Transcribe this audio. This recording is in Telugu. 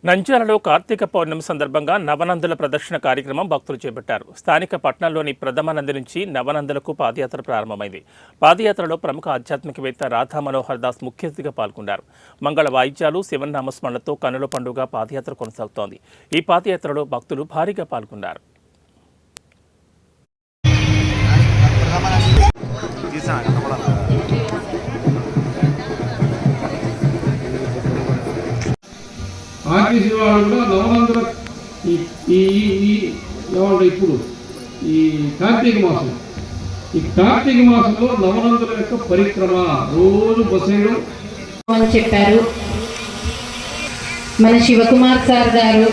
నంద్యాలలో కార్తీక పౌర్ణమి సందర్భంగా నవనందుల ప్రదర్శన కార్యక్రమం భక్తులు చేపట్టారు. స్థానిక పట్టణంలోని ప్రథమ నంది నుంచి నవనందులకు పాదయాత్ర ప్రారంభమైంది. పాదయాత్రలో ప్రముఖ ఆధ్యాత్మికవేత్త రాధా మనోహర్ దాస్ ముఖ్య అతిథిగా పాల్గొన్నారు. మంగళ వాయిద్యాలు, శివనామస్మరణలతో కన్నుల పండుగ పాదయాత్ర కొనసాగుతోంది. ఈ పాదయాత్రలో భక్తులు భారీగా పాల్గొన్నారు. ఆర్టీసీ వాళ్ళు కూడా నవనందుల ఇప్పుడు ఈ కార్తీక మాసంలో నవనందుల యొక్క పరిక్రమ రోజు బస్సులు చెప్పారు. మన శివకుమార్ సార్ గారు